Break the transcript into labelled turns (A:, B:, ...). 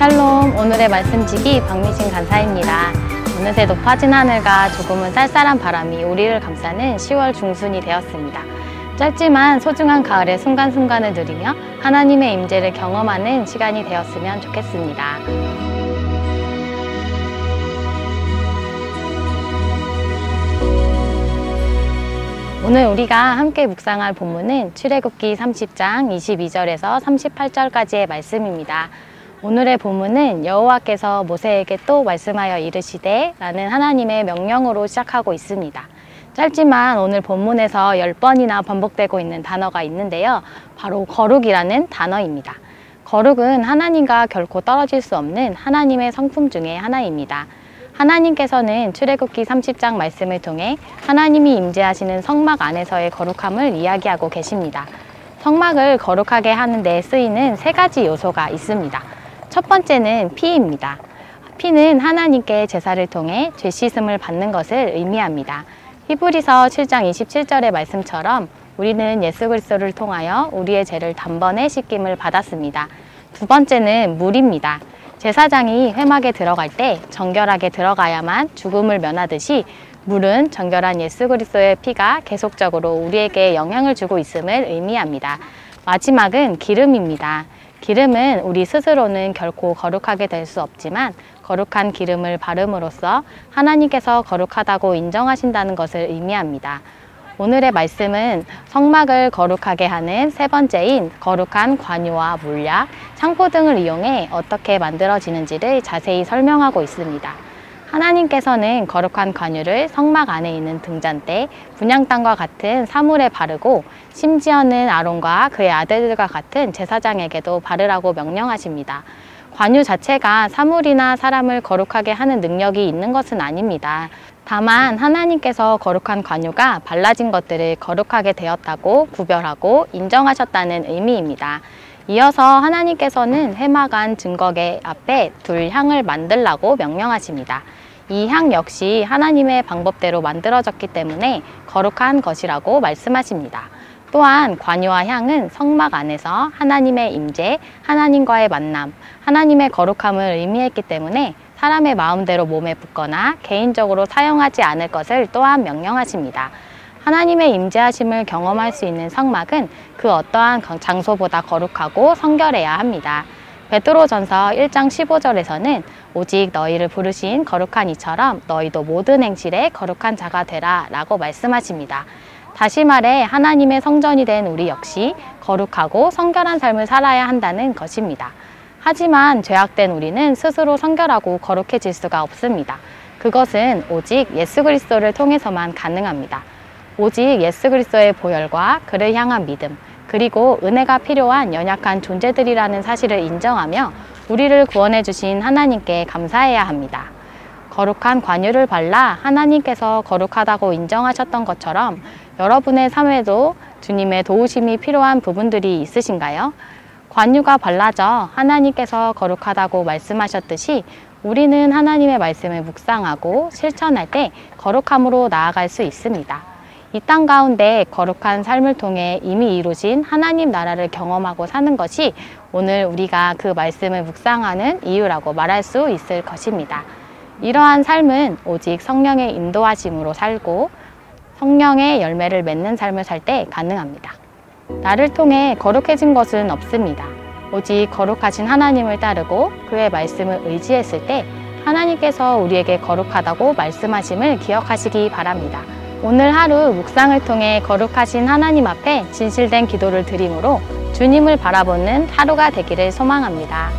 A: 샬롬, 오늘의 말씀지기 박미신 간사입니다. 어느새 높아진 하늘과 조금은 쌀쌀한 바람이 우리를 감싸는 10월 중순이 되었습니다. 짧지만 소중한 가을의 순간순간을 누리며 하나님의 임재를 경험하는 시간이 되었으면 좋겠습니다. 오늘 우리가 함께 묵상할 본문은 출애굽기 30장 22절에서 38절까지의 말씀입니다. 오늘의 본문은 여호와께서 모세에게 또 말씀하여 이르시되 라는 하나님의 명령으로 시작하고 있습니다. 짧지만 오늘 본문에서 10번이나 반복되고 있는 단어가 있는데요. 바로 거룩이라는 단어입니다. 거룩은 하나님과 결코 떨어질 수 없는 하나님의 성품 중에 하나입니다. 하나님께서는 출애굽기 30장 말씀을 통해 하나님이 임재하시는 성막 안에서의 거룩함을 이야기하고 계십니다. 성막을 거룩하게 하는 데 쓰이는 3가지 요소가 있습니다. 첫 번째는 피입니다. 피는 하나님께 제사를 통해 죄 씻음을 받는 것을 의미합니다. 히브리서 7장 27절의 말씀처럼 우리는 예수 그리스도를 통하여 우리의 죄를 단번에 씻김을 받았습니다. 두 번째는 물입니다. 제사장이 회막에 들어갈 때 정결하게 들어가야만 죽음을 면하듯이 물은 정결한 예수 그리스도의 피가 계속적으로 우리에게 영향을 주고 있음을 의미합니다. 마지막은 기름입니다. 기름은 우리 스스로는 결코 거룩하게 될 수 없지만 거룩한 기름을 바름으로써 하나님께서 거룩하다고 인정하신다는 것을 의미합니다. 오늘의 말씀은 성막을 거룩하게 하는 3번째인 거룩한 관유와 물약, 창포 등을 이용해 어떻게 만들어지는지를 자세히 설명하고 있습니다. 하나님께서는 거룩한 관유를 성막 안에 있는 등잔대, 분향단과 같은 사물에 바르고 심지어는 아론과 그의 아들들과 같은 제사장에게도 바르라고 명령하십니다. 관유 자체가 사물이나 사람을 거룩하게 하는 능력이 있는 것은 아닙니다. 다만 하나님께서 거룩한 관유가 발라진 것들을 거룩하게 되었다고 구별하고 인정하셨다는 의미입니다. 이어서 하나님께서는 회막 안 증거계 앞에 둘 향을 만들라고 명령하십니다. 이 향 역시 하나님의 방법대로 만들어졌기 때문에 거룩한 것이라고 말씀하십니다. 또한 관유와 향은 성막 안에서 하나님의 임재, 하나님과의 만남, 하나님의 거룩함을 의미했기 때문에 사람의 마음대로 몸에 붓거나 개인적으로 사용하지 않을 것을 또한 명령하십니다. 하나님의 임재하심을 경험할 수 있는 성막은 그 어떠한 장소보다 거룩하고 성결해야 합니다. 베드로전서 1장 15절에서는 오직 너희를 부르신 거룩한 이처럼 너희도 모든 행실에 거룩한 자가 되라 라고 말씀하십니다. 다시 말해 하나님의 성전이 된 우리 역시 거룩하고 성결한 삶을 살아야 한다는 것입니다. 하지만 죄악된 우리는 스스로 성결하고 거룩해질 수가 없습니다. 그것은 오직 예수 그리스도를 통해서만 가능합니다. 오직 예수 그리스도의 보혈과 그를 향한 믿음, 그리고 은혜가 필요한 연약한 존재들이라는 사실을 인정하며 우리를 구원해 주신 하나님께 감사해야 합니다. 거룩한 관유를 발라 하나님께서 거룩하다고 인정하셨던 것처럼 여러분의 삶에도 주님의 도우심이 필요한 부분들이 있으신가요? 관유가 발라져 하나님께서 거룩하다고 말씀하셨듯이 우리는 하나님의 말씀을 묵상하고 실천할 때 거룩함으로 나아갈 수 있습니다. 이 땅 가운데 거룩한 삶을 통해 이미 이루신 하나님 나라를 경험하고 사는 것이 오늘 우리가 그 말씀을 묵상하는 이유라고 말할 수 있을 것입니다. 이러한 삶은 오직 성령의 인도하심으로 살고 성령의 열매를 맺는 삶을 살 때 가능합니다. 나를 통해 거룩해진 것은 없습니다. 오직 거룩하신 하나님을 따르고 그의 말씀을 의지했을 때 하나님께서 우리에게 거룩하다고 말씀하심을 기억하시기 바랍니다. 오늘 하루 묵상을 통해 거룩하신 하나님 앞에 진실된 기도를 드림으로 주님을 바라보는 하루가 되기를 소망합니다.